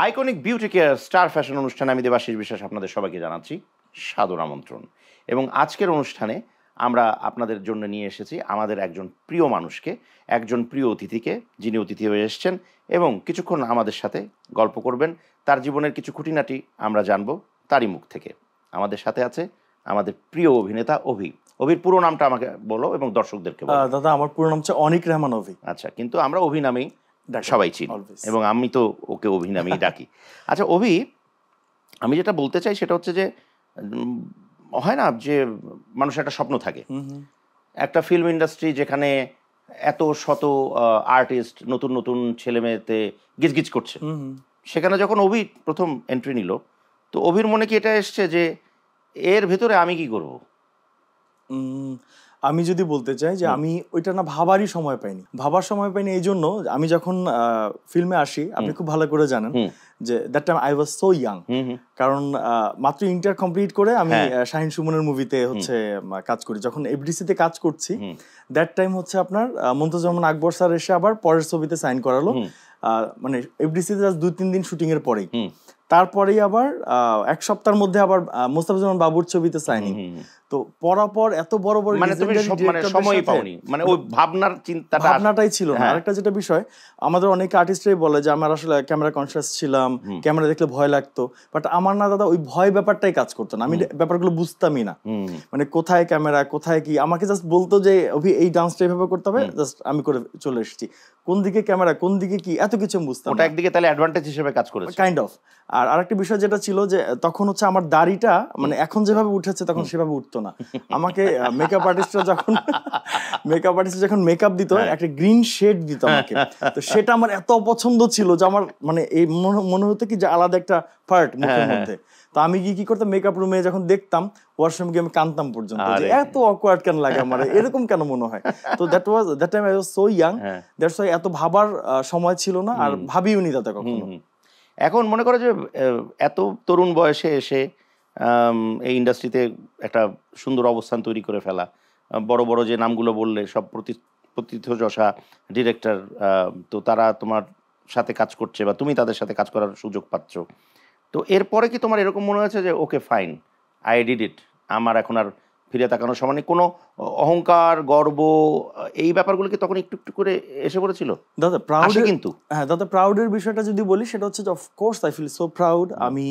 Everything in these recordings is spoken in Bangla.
Iconic beauty care star fashion অনুষ্ঠানে আমি দেবাশিস বিশ্বাস আপনাদের সবাইকে জানাচ্ছি সাদর আমন্ত্রণ। এবং আজকের অনুষ্ঠানে আমরা আপনাদের জন্য নিয়ে এসেছি আমাদের একজন প্রিয় মানুষকে, একজন প্রিয় অতিথিকে, যিনি অতিথি হয়ে এসেছেন এবং কিছুক্ষণ আমাদের সাথে গল্প করবেন। তার জীবনের কিছু খুঁটিনাটি আমরা জানবো তারই মুখ থেকে। আমাদের সাথে আছে আমাদের প্রিয় অভিনেতা অভি। অভির পুরো নামটা আমাকে বলো এবং দর্শকদেরকে বলো। দাদা, আমার পুরো নাম হচ্ছে অনিক রহমান অভি। আচ্ছা, কিন্তু আমরা অভি নামেই সবাই চিনি এবং আমি তো ওকে অভি নামেই ডাকি। আচ্ছা অভি, আমি যেটা বলতে চাই সেটা হচ্ছে যে হয় না যে মানুষের একটা স্বপ্ন থাকে, একটা ফিল্ম ইন্ডাস্ট্রি যেখানে এত শত আর্টিস্ট নতুন নতুন ছেলে মেয়েতে গিজগিজ করছে, সেখানে যখন অভি প্রথম এন্ট্রি নিল, তো অভির মনে কি এটা এসছে যে এর ভেতরে আমি কি করব? আমি যদি বলতে চাই যে আমি ওইটা না ভাবারই সময় পাইনি। এই জন্য আমি যখন ফিল্মে আসি, আপনি খুব ভালো করে জানেন যে that time I was so young. কারণ মাত্র ইন্টার কমপ্লিট করে আমি শাহিন সুমনের মুভিতে হচ্ছে কাজ করি। যখন এফডিসিতে কাজ করছি দ্যাট টাইম হচ্ছে আপনার মুনতাজুর আকবর স্যার এসে আবার পরের ছবিতে সাইন করালো, মানে এফডিসিতে 2-3 দিন শুটিং এর পরেই। তারপরেই আবার এক সপ্তাহের মধ্যে আবার মোস্তাফিজুর বাবুর ছবিতে সাইনিং। তো পরাপর এত বড় বড় মানে তুমি সময় পাওনি, মানে ওই ভাবনাটাই ছিল না। আরেকটা যেটা বিষয়, আমাদের অনেক আর্টিস্টরাই বলে যে আমার আসলে ক্যামেরা কনসিয়াস ছিলাম, ক্যামেরা দেখলে ভয় লাগতো, বাট আমার না দাদা ওই ভয় ব্যাপারটাই কাজ করতো না। আমি ব্যাপারগুলো বুঝতামই না, মানে কোথায় ক্যামেরা কোথায় কি। আমাকে জাস্ট বলতো যে অভি এই ডান্সটা এইভাবে করতে হবে, জাস্ট আমি করে চলে এসেছি। কোন দিকে ক্যামেরা কোন দিকে কি এত কিছু আমি বুঝতাম। ওটা একদিকে তাহলে অ্যাডভান্টেজ হিসেবে কাজ করেছে কাইন্ড অফ। আর আরেকটা বিষয় যেটা ছিল যে তখন হচ্ছে আমার দাড়িটা মানে এখন যেভাবে উঠেছে তখন সেভাবে উঠতো না। আমাকে মেকআপ আর্টিস্টরা যখন মেকআপ দিত একটা গ্রিন শেড দিত আমাকে, তো সেটা আমার এত অপছন্দ ছিল যে আমার মানে এই মনে হতো কি যে আলাদা একটা পার্ট মুখের মধ্যে। তো আমি কি করতাম, মেকআপ রুমে যখন দেখতাম ওয়াশরুম গিয়ে আমি কাঁদতাম পর্যন্ত যে এত অকওয়ার্ড কেন লাগে আমার, এরকম কেন মনে হয়। তো that time I was so young, that's why এত ভাবার সময় ছিল না, আর ভাবিও নি তাতে কখনো। এখন মনে করো যে এত তরুণ বয়সে এসে এই ইন্ডাস্ট্রিতে একটা সুন্দর অবস্থান তৈরি করে ফেলা, বড় বড় যে নামগুলো বললে সব প্রথিতযশা ডিরেক্টর, তো তারা তোমার সাথে কাজ করছে বা তুমি তাদের সাথে কাজ করার সুযোগ পাচ্ছ, তো এরপরে কি তোমার এরকম মনে হয়েছে যে okay fine, I did it, আমার এখন আর ফিরে তাকানোর সময় নেই? কোনো অহংকার গর্ব এই ব্যাপারগুলো কি তখন একটু একটু করে এসে পড়েছিল? দাদা প্রাউড, কিন্তু হ্যাঁ দাদা প্রাউডের বিষয়টা যদি বলি সেটা হচ্ছে যে of course I feel so proud. আমি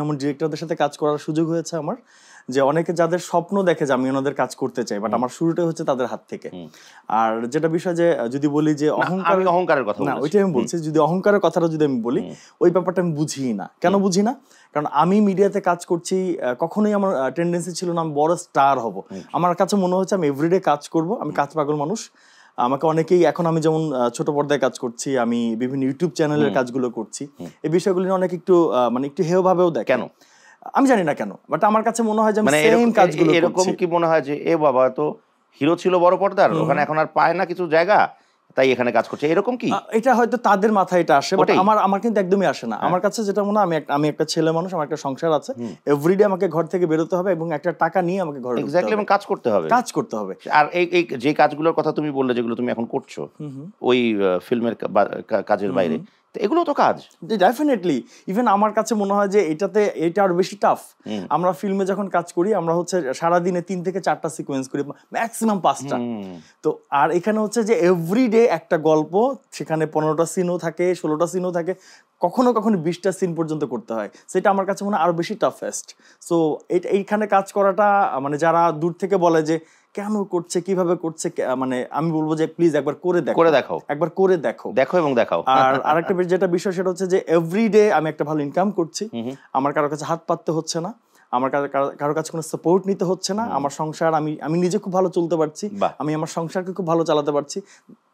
এমন ডিরেক্টরদের সাথে কাজ করার সুযোগ হয়েছে আমার, যে অনেকে যাদের স্বপ্ন দেখে যে আমি ওনাদের কাজ করতে চাই, বাট আমার শুরুটা হচ্ছে তাদের হাত থেকে। আর যেটা বিষয় যে যদি বলি যে অহংকারের কথা, না ওইটাই আমি বলছি, যদি অহংকারের কথাটা যদি আমি বলি, ওই ব্যাপারটা আমি বুঝি না। কেন বুঝি না? কারণ আমি মিডিয়াতে কাজ করছি, কখনোই আমার টেন্ডেন্সি ছিল না আমি বড় স্টার হব। আমার কাছে মনে হচ্ছে আমি এভরিডে কাজ করব, আমি কাজ পাগল মানুষ। আমাকে অনেকেই, এখন আমি যেমন ছোট পর্দায় কাজ করছি, আমি বিভিন্ন ইউটিউব চ্যানেলের কাজগুলো করছি, এই বিষয়গুলো অনেক একটু মানে একটু হেয় ভাবেও দেখে। কেন আমি জানি না কেন, বাট আমার কাছে মনে হয় যে আমি সেম কাজগুলো করছি। এরকম কি মনে হয় যে এ বাবা তো হিরো ছিল বড় পর্দার, ওখানে এখন আর পায় না কিছু জায়গা, তাই এখানে কাজ করছে, এরকম কি? এটা হয়তো তাদের মাথায় এটা আসে, বাট আমার কিন্তু একদমই আসে না। আমার কাছে যেটা মনে হয়, আমি একটা ছেলে মানুষ, আমার একটা সংসার আছে, এভরিডে আমাকে ঘর থেকে বেরোতে হবে এবং একটা টাকা নিয়ে আমাকে ঘরে ঢুকতে হবে, এবং কাজ করতে হবে। আর এই যে কাজগুলোর কথা তুমি বললে, যেগুলো তুমি এখন করছো ওই ফিল্মের কাজের বাইরে, এগুলো তো কাজ ডেফিনেটলি। ইভেন আমার কাছে মনে হয় যে এটা আরো বেশি টাফ। আমরা ফিল্মে যখন কাজ করি, আমরা হচ্ছে সারাদিনে 3 থেকে 4টা সিকোয়েন্স করি, ম্যাক্সিমাম 5টা। তো আর এখানে হচ্ছে যে এভরিডে একটা গল্প, সেখানে 15টা সিনও থাকে, 16টা সিনও থাকে, কখনো কখনো 20টা সিন পর্যন্ত করতে হয়। সেটা আমার কাছে মনে হয় আরো বেশি টাফেস্ট। সো এইখানে কাজ করাটা, মানে যারা দূর থেকে বলে যে কেন করছে, কিভাবে করছে, মানে আমি বলবো যে প্লিজ একবার করে দেখো, একবার করে দেখো এবং দেখাও। আর আরেকটা যেটা বিষয় সেটা হচ্ছে যে এভরিডে আমি একটা ভালো ইনকাম করছি, আমার কারোর কাছে হাত পাততে হচ্ছে না, আমার কারোর কাছে কোনো সাপোর্ট নিতে হচ্ছে না, আমার সংসার আমি নিজে খুব ভালো চলতে পারছি, আমি আমার সংসারকে খুব ভালো চালাতে পারছি।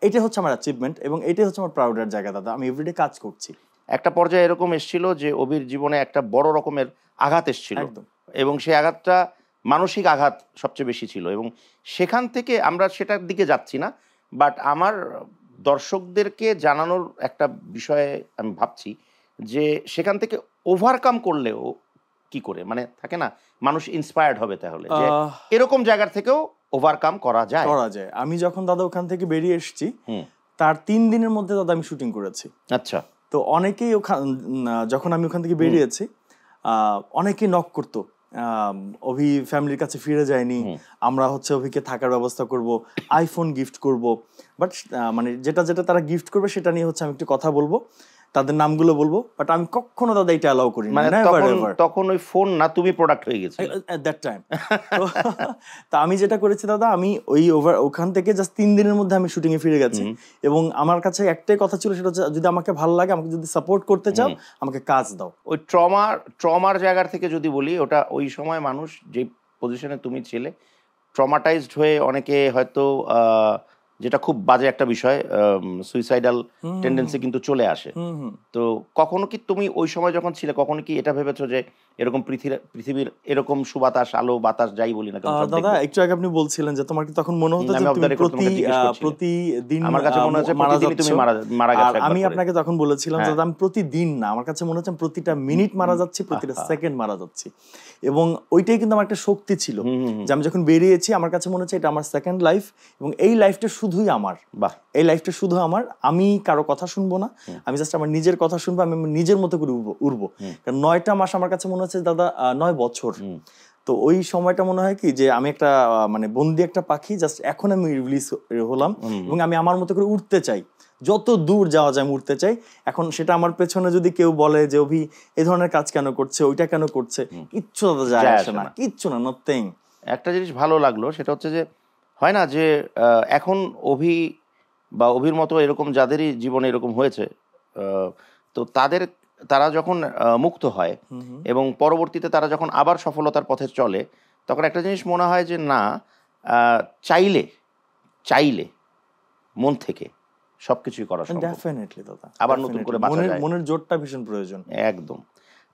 এটাই হচ্ছে আমার অ্যাচিভমেন্ট এবং এটাই হচ্ছে আমার প্রাউডের জায়গা দাদা। আমি এভরিডে কাজ করছি। একটা পর্যায়ে এরকম এসেছিল যে অভির জীবনে একটা বড় রকমের আঘাত এসেছিল, এবং সেই আঘাতটা মানসিক আঘাত সবচেয়ে বেশি ছিল, এবং সেখান থেকে আমরা সেটার দিকে যাচ্ছি না, বাট আমার দর্শকদেরকে জানানোর একটা বিষয়ে আমি ভাবছি যে সেখান থেকে ওভারকাম করলেও কি করে, মানে থাকে না মানুষ ইন্সপায়ার্ড হবে, তাহলে যে এরকম জায়গার থেকেও ওভারকাম করা যায়। আমি যখন দাদা ওখান থেকে বেরিয়ে এসেছি, তার 3 দিনের মধ্যে দাদা আমি শুটিং করেছি। আচ্ছা, তো অনেকেই যখন আমি ওখান থেকে বেরিয়েছি অনেকেই নক করতো, অভি ফ্যামিলির কাছে ফিরে যায়নি, আমরা হচ্ছে অভিকে থাকার ব্যবস্থা করব, আইফোন গিফট করব। বাট মানে যেটা যেটা তারা গিফট করবে সেটা নিয়ে হচ্ছে আমি একটু কথা বলবো, তাদের নামগুলো বলবো, বাট আমি কখনো দাদা এটা অ্যালাউ করি না। তখন ওই ফোন না, তুমি প্রোডাক্ট হয়ে গেছে এট দ্যাট টাইম। তো আমি যেটা করেছি দাদা, আমি ওখান থেকে জাস্ট 3 দিনের মধ্যে আমি শুটিং এ ফিরে গেছি, এবং আমার কাছে একটাই কথা ছিল, সেটা হচ্ছে যদি আমাকে ভালো লাগে, আমাকে যদি সাপোর্ট করতে চাও, আমাকে কাজ দাও। ওই ট্রমার জায়গা থেকে যদি বলি, ওটা ওই সময় মানুষ যে পজিশনে তুমি ছিলে, ট্রমাটাইজড হয়ে অনেকে হয়তো যেটা খুব বাজে একটা বিষয়, সুইসাইডাল টেন্ডেন্সি কিন্তু চলে আসে। তো কখনো কি তুমি ওই সময় যখন ছিলে, কখনো কি এটা ভেবেছো যে এরকম পৃথিবীর এরকম সুবাতাস, আলো বাতাস যাই বলি না কেন? দাদা একটু আগে আপনি বলছিলেন যে তোমার কি তখন মনে হতো যে তুমি প্রতিদিন আমার কাছে মনে হচ্ছে প্রতিদিনই তুমি মারা গেছো। আমি আপনাকে তখন বলেছিলাম যে আমি প্রতিদিন না, আমার কাছে মনে হচ্ছে প্রতিটা মিনিট মারা যাচ্ছি, প্রতিটা সেকেন্ড মারা যাচ্ছি। এবং ওইটাই কিন্তু আমার একটা শক্তি ছিল, যে আমি যখন বেরিয়েছি আমার কাছে মনে হচ্ছে এটা আমার সেকেন্ড লাইফ, এবং এই লাইফটা শুধুই আমার, এই লাইফটা শুধু আমার, আমি কারো কথা শুনবো না, আমি জাস্ট আমার নিজের কথা শুনবো, আমি নিজের মতো করে উড়বো। কারণ 9টা মাস আমার কাছে মনে হচ্ছে দাদা 9 বছর। তো ওই সময়টা মনে হয় কি যে আমি একটা মানে বন্দি একটা পাখি, জাস্ট এখন আমি রিলিজ হলাম, এবং আমি আমার মতো করে উঠতে চাই, যত দূর যাওয়া যায় আমি উঠতে চাই। এখন সেটা আমার পেছনে যদি কেউ বলে যে অভি এই ধরনের কাজ কেন করছে, ওইটা কেন করছে, কিচ্ছু দাদা যায় আসে না, কিচ্ছু না, নাথিং। একটা জিনিস ভালো লাগলো, সেটা হচ্ছে যে হয় না যে এখন অভির মতো এরকম যাদেরই জীবনে এরকম হয়েছে, তো তারা যখন মুক্ত হয় এবং পরবর্তীতে তারা যখন আবার সফলতার পথে চলে, তখন একটা জিনিস মনে হয় যে না, চাইলে মন থেকে সবকিছুই করা সম্ভব। ডেফিনেটলি দাদা, আবার নতুন করে বাঁচা যায়, মনের জোরটা ভীষণ প্রয়োজন। একদম।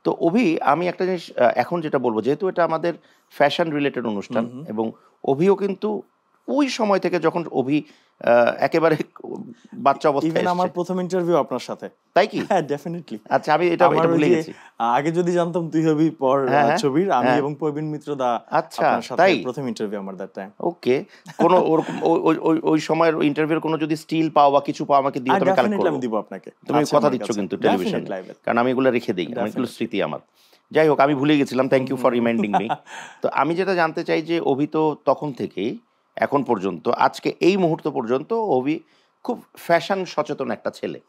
তো অভি, আমি একটা জিনিস এখন যেটা বলবো, যেহেতু এটা আমাদের ফ্যাশন রিলেটেড অনুষ্ঠান, এবং অভিও কিন্তু ওই সময় থেকে যখন অভি একেবারে বাচ্চা অবস্থায়, আমার প্রথম ইন্টারভিউ আপনার সাথে, তাই কি? হ্যাঁ ডেফিনেটলি। আচ্ছা, আমি এটা ভুলে গেছি। আগে যদি জানতাম তুই হবি পর ছবির, আমি এবং প্রবীণ মিত্র দা আপনার সাথে প্রথম ইন্টারভিউ আমার দ্যাট টাইম। ওকে, কোন ওরকম ওই সময়ের ইন্টারভিউর কোনো যদি স্টিল পাও বা কিছু পাও, আমাকে দিও, আমি কালেক্ট করব। আমি দিব আপনাকে। তুমি কথা দিচ্ছ কিন্তু টেলিভিশন, কারণ আমি এগুলো রেখে দেই, অনেকগুলো স্মৃতি আমার। যাই হোক, আমি ভুলে গেছিলাম, thank you for reminding me. তো আমি যেটা জানতে চাই যে অভি তো তখন থেকেই এখন পর্যন্ত, আজকে এই মুহূর্ত পর্যন্ত অভি খুব ফ্যাশন সচেতন একটা ছেলে।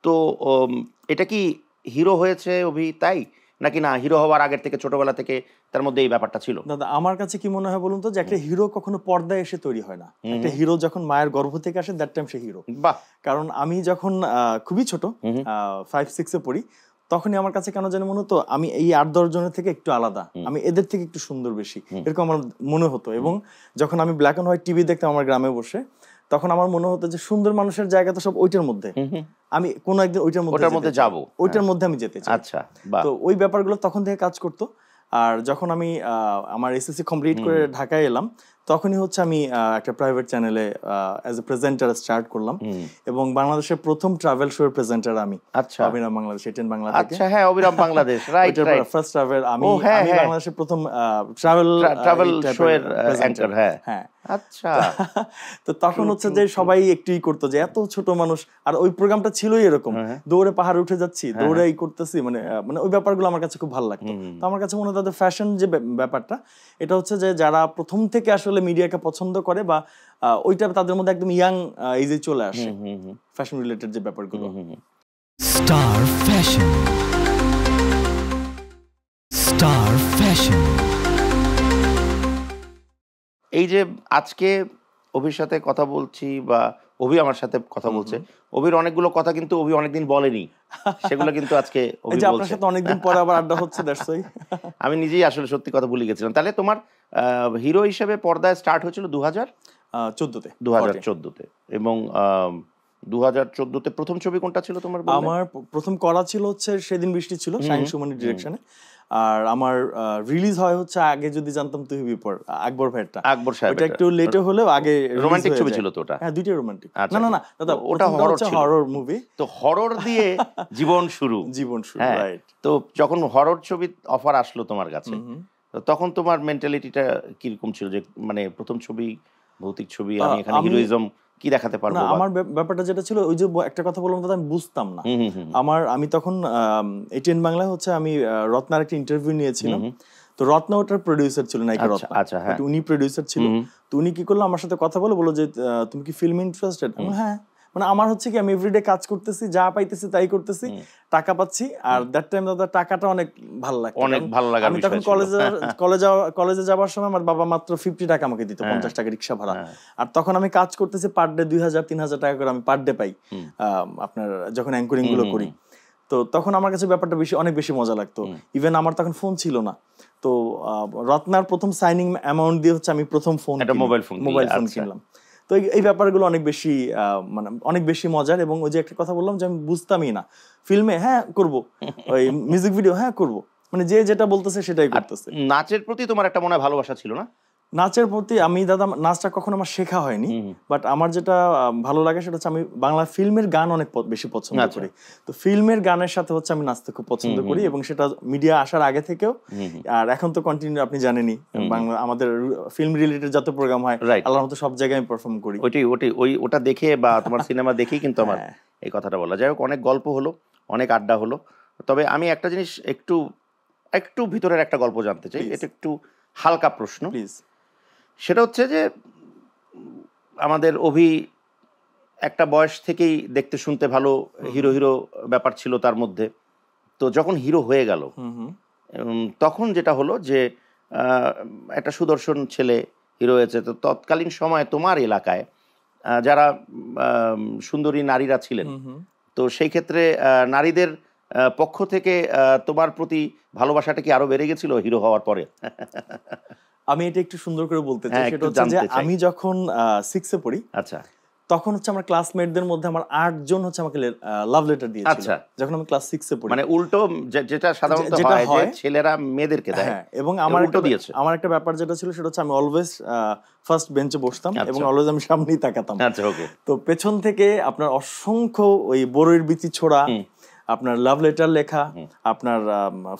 তো এটা কি হিরো হয়েছে অভি তাই, নাকি না হিরো হওয়ার আগের থেকে ছোটবেলা থেকে তার মধ্যে এই ব্যাপারটা ছিল? দাদা আমার কাছে কি মনে হয় বলুন তো, যে একটা হিরো কখনো পর্দায় এসে তৈরি হয় না। একটা হিরো যখন মায়ের গর্ভ থেকে আসে, দ্যাট টাইম সে হিরো। বাহ। কারণ আমি যখন খুবই ছোট 5-6 এ পড়ি, তখনই আমার কাছে কেন জানি মনে হতো আমি এই 8-10 জনের থেকে একটু আলাদা, আমি এদের থেকে একটু সুন্দর বেশি, এরকম আমার মনে হতো। এবং যখন আমি ব্ল্যাক অ্যান্ড হোয়াইট টিভি দেখতাম আমার গ্রামে বসে, তখন আমার মনে হতো যে সুন্দর মানুষের জায়গা তো সব ওইটার মধ্যে, আমি কোনো একদিন ওইটার মধ্যে যাব, ওইটার মধ্যে আমি যেতে চাই। আচ্ছা, তো ওই ব্যাপারগুলো তখন থেকে কাজ করতো। আর যখন আমি আমার এসএসসি কমপ্লিট করে ঢাকায় এলাম, তখনই হচ্ছে আমি একটা প্রাইভেট চ্যানেলে অ্যাজ এ প্রেজেন্টার স্টার্ট করলাম, এবং বাংলাদেশের প্রথম ট্রাভেল শো এর প্রেজেন্টার আমি। আচ্ছা, অবিরাম বাংলাদেশ, এটেন বাংলা থেকে। আচ্ছা, হ্যাঁ, অবিরাম Bangladesh, right right, first travel আমি বাংলাদেশের প্রথম ট্রাভেল শো এর অ্যাঙ্কর। হ্যাঁ, আচ্ছা। তো তখন হচ্ছে যে সবাই একটুই করতো, যে এত ছোট মানুষ, আর ওই প্রোগ্রামটা ছিলই এরকম, দৌড়ে পাহাড়ে উঠে যাচ্ছি, দৌড়ে করতেছি, মানে ওই ব্যাপারগুলো আমার কাছে খুব ভালো লাগতো। তো আমার কাছে মনে হয় তাদের ফ্যাশন যে ব্যাপারটা, এটা হচ্ছে যে যারা প্রথম থেকে আসলে মিডিয়াকে পছন্দ করে, বা ওইটা তাদের মধ্যে একদম ইয়াং এজে চলে আসে, ফ্যাশন রিলেটেড যে ব্যাপারগুলো। Star fashion, star fashion. এই যে আজকে অভির সাথে কথা বলছি, বা অভি আমার সাথে কথা বলছে, অভির অনেকগুলো কথা কিন্তু অভি অনেকদিন বলেনি, সেগুলো কিন্তু আজকে অভি বলছে। আপনার সাথে অনেকদিন পরে আবার আড্ডা হচ্ছে, দ্যাটস ওয়াই। আমি নিজেই আসলে সত্যি কথা ভুলে গেছিলাম। তাহলে তোমার হিরো হিসেবে পর্দায় স্টার্ট হয়েছিল 2014-তে, এবং 2014-তে প্রথম ছবি কোনটা ছিল তোমার? আমার প্রথম করা ছিল হচ্ছে সেদিন বৃষ্টি ছিল, শাহিন সুমনের ডিরেকশনে। আর আমার রিলিজ হয় হচ্ছে আগে যদি জানতাম তুই হবি পর, আকবর ভাইয়েরটা। আকবর সাহেব, এটা একটু লেটে হলেও আগে রোমান্টিক ছবি ছিল তো ওটা? হ্যাঁ, দুইটাই রোমান্টিক। না দাদা, ওটা হরর মুভি। তো হরর দিয়ে জীবন শুরু, রাইট। তো যখন হরর ছবি অফার আসলো তোমার কাছে, তখন তোমার মেন্টালিটিটা কিরকম ছিল? যে মানে প্রথম ছবি, ভৌতিক ছবি, আমি এখানে হিরোইজম কি দেখাতে পারবো? না, আমার ব্যাপারটা যেটা ছিল, ওই যে একটা কথা বললাম দাদা, আমি বুঝতাম না। আমি তখন এটিএন বাংলায় হচ্ছে আমি রত্নার একটা ইন্টারভিউ নিয়েছিলাম। তো রত্না ওটার প্রোডিউসার ছিল, নায়িকা রত্না। আচ্ছা, হ্যাঁ। উনি প্রোডিউসার ছিল। তো উনি কি করলো, আমার সাথে কথা বলো যে তুমি কি ফিল্ম ইন্টারেস্টেড? হ্যাঁ। মানে আমার হচ্ছে কি, আমি এভরিডে কাজ করতেছি, যা পাইতেছি তাই করতেছি, টাকা পাচ্ছি। আর দ্যাট টাইম দাদা টাকাটা অনেক ভালো লাগতো, অনেক ভালো লাগা। আমি তখন কলেজে যাওয়ার সময় আমার বাবা মাত্র 50 টাকা আমাকে দিত, 50 টাকা রিক্সা ভাড়া। আর তখন আমি কাজ করতেছি পার ডে 2000-3000 টাকা করে আমি পার ডে পাই, আপনার যখন অ্যাঙ্করিং গুলো করি। তো তখন আমার কাছে ব্যাপারটা অনেক বেশি মজা লাগতো। ইভেন আমার তখন ফোন ছিল না। তো রত্নার প্রথম সাইনিং অ্যামাউন্ট দিয়ে হচ্ছে আমি প্রথম মোবাইল ফোন কিনলাম। তো এই ব্যাপারগুলো অনেক বেশি মানে অনেক বেশি মজার। এবং ওই যে একটা কথা বললাম যে আমি বুঝতামই না ফিল্মে, হ্যাঁ করব, ওই মিউজিক ভিডিও হ্যাঁ করব, মানে যে যেটা বলতেছে সেটাই করতেছে। নাচের প্রতি তোমার একটা মনে হয় ভালোবাসা ছিল না? নাচের প্রতি আমি দাদা, নাচটা কখনো আমার শেখা হয়নি, বাট আমার যেটা ভালো লাগে সেটা হচ্ছে আমি বাংলা ফিল্মের গান অনেক বেশি পছন্দ করি। তো ফিল্মের গানের সাথে হচ্ছে আমি নাচতে খুব পছন্দ করি, এবং সেটা মিডিয়া আসার আগে থেকেও। আর এখন তো কন্টিনিউ, আপনি জানেনই, বাংলা আমাদের ফিল্ম রিলেটেড যত প্রোগ্রাম হয় আল্লাহর মতো সব জায়গায় আমি পারফর্ম করি। ওটা দেখে বা তোমার সিনেমা দেখেই কিন্তু আমার এই কথাটা বলা। যাই হোক, অনেক গল্প হলো, অনেক আড্ডা হলো। তবে আমি একটা জিনিস একটু ভিতরের একটা গল্প জানতে চাই। এটা একটু হালকা প্রশ্ন, প্লিজ। সেটা হচ্ছে যে আমাদের একটা বয়স থেকেই দেখতে শুনতে ভালো, হিরো ব্যাপার ছিল তার মধ্যে। তো যখন হিরো হয়ে গেল, তখন যেটা হলো যে একটা সুদর্শন ছেলে হিরো হয়েছে। তো তৎকালীন সময়ে তোমার এলাকায় যারা সুন্দরী নারীরা ছিলেন, তো সেই ক্ষেত্রে নারীদের পক্ষ থেকে তোমার প্রতি ভালোবাসাটা কি আরো বেড়ে গেছিল হিরো হওয়ার পরে? আমি এটা একটু সুন্দর করে বলতে চাই। সেটা হচ্ছে যে আমি যখন 6 এ পড়ি, আচ্ছা, তখন হচ্ছে আমার ক্লাসমেটদের মধ্যে আমার 8 জন হচ্ছে আমাকে লাভ লেটার দিয়েছিল। আচ্ছা, যখন আমি ক্লাস 6 এ পড়ি। মানে উল্টো যেটা সাধারণত হয় যে ছেলেরা মেয়েদেরকে দেয়। হ্যাঁ, এবং আমার একটা ব্যাপার যেটা ছিল সেটা হচ্ছে আমি অলওয়েজ ফার্স্ট বেঞ্চে বসতাম, এবং অলওয়েজ আমি সামনেই তাকাতাম। আচ্ছা, ওকে। তো পেছন থেকে আপনার অসংখ্য ওই বড়ইয়ের বিচি ছোড়া, আপনার লাভ লেটার লেখা, আপনার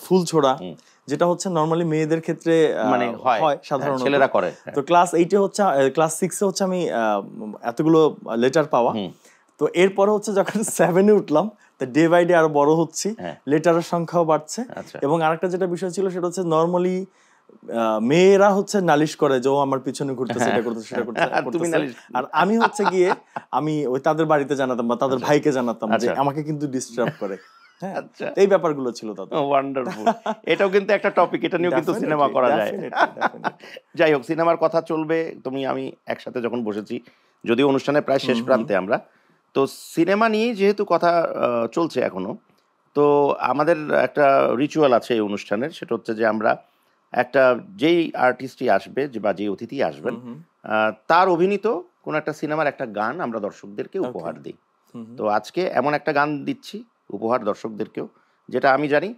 ফুল ছোড়া, যেটা হচ্ছে নরমালি মেয়েদের ক্ষেত্রে মানে হয় সাধারণত ছেলেরা করে। তো ক্লাস 8 এ হচ্ছে, ক্লাস 6 এ হচ্ছে আমি এতগুলো লেটার পাওয়া। তো এরপরে হচ্ছে যখন 7 এ উঠলাম, তো ডে বাই ডে আরো বড় হচ্ছি, লেটারের সংখ্যাও বাড়ছে। এবং আরেকটা যেটা বিষয় ছিল সেটা হচ্ছে নরমালি মেয়েরা হচ্ছে নালিশ করে যে ও আমার পিছনে ঘুরতেছে, এটা করতেছে, সেটা করতেছে। আর আমি হচ্ছে গিয়ে আমি ওই তাদের বাড়িতে জানাতাম বা তাদের ভাইকে জানাতাম যে আমাকে কিন্তু ডিস্টার্ব করে। এই ব্যাপারগুলো ছিল দাদা। ওয়ান্ডারফুল। এটাও কিন্তু একটা টপিক, এটা নিয়েও কিন্তু সিনেমা করা যায়। যাই হোক, সিনেমার কথা চলবে, আমি একসাথে যখন বসেছি, যদিও অনুষ্ঠানের প্রায় শেষ প্রান্তে আমরা, তো সিনেমা নিয়েই যেহেতু কথা চলছে এখনো, তো আমাদের একটা রিচুয়াল আছে এই অনুষ্ঠানের। সেটা হচ্ছে যে আমরা যেই আর্টিস্টই আসবে বা যেই অতিথি আসবেন, তার অভিনীত কোন একটা সিনেমার একটা গান আমরা দর্শকদেরকে উপহার দিই। তো আজকে এমন একটা গান দিচ্ছি উপহার দর্শকদেরকেও, যেটা আমি জানি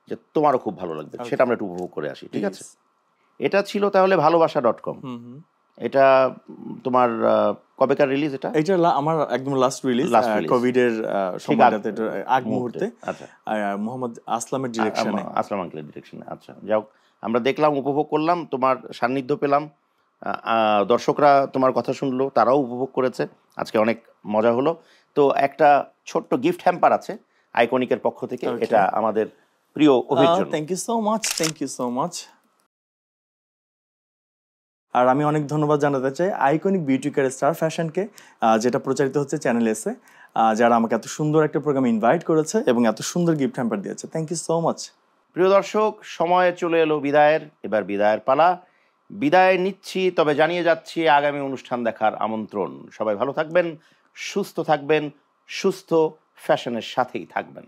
যে তোমারও খুব ভালো লাগবে, সেটা আমরা একটু উপভোগ করে আসি, ঠিক আছে? এটা ছিল তাহলে ভালোবাসা.com। এটা তোমার কবেকার রিলিজ? এটা আমার একদম লাস্ট রিলিজ, কোভিড এর সময়টাতে, আগ মুহূর্তে। আচ্ছা, মোহাম্মদ আসলামের ডিরেকশনে, আসলাম আঙ্কেলের ডিরেকশনে। আচ্ছা, যাও, আমরা দেখলাম, উপভোগ করলাম, তোমার সান্নিধ্য পেলাম, দর্শকরা তোমার কথা শুনলো, তারাও উপভোগ করেছে, আজকে অনেক মজা হলো। তো একটা ছোট্ট গিফট হ্যাম্পার আছে আইকনিকের পক্ষ থেকে, এটা আমাদের প্রিয় অভির জন্য। Thank you so much. আর আমি অনেক ধন্যবাদ জানাতে চাই আইকনিক বিউটি কেয়ার স্টার ফ্যাশনকে, যেটা প্রচারিত হচ্ছে চ্যানেল এসে, যারা আমাকে এত সুন্দর একটা প্রোগ্রাম ইনভাইট করেছে এবং এত সুন্দর গিফট হ্যাম্পার দিয়েছে। Thank you so much. প্রিয় দর্শক, সময় চলে এলো বিদায়ের। এবার বিদায়ের পালা। বিদায় নিচ্ছি, তবে জানিয়ে যাচ্ছি আগামী অনুষ্ঠান দেখার আমন্ত্রণ। সবাই ভালো থাকবেন, সুস্থ থাকবেন, সুস্থ ফ্যাশনের সাথেই থাকবেন।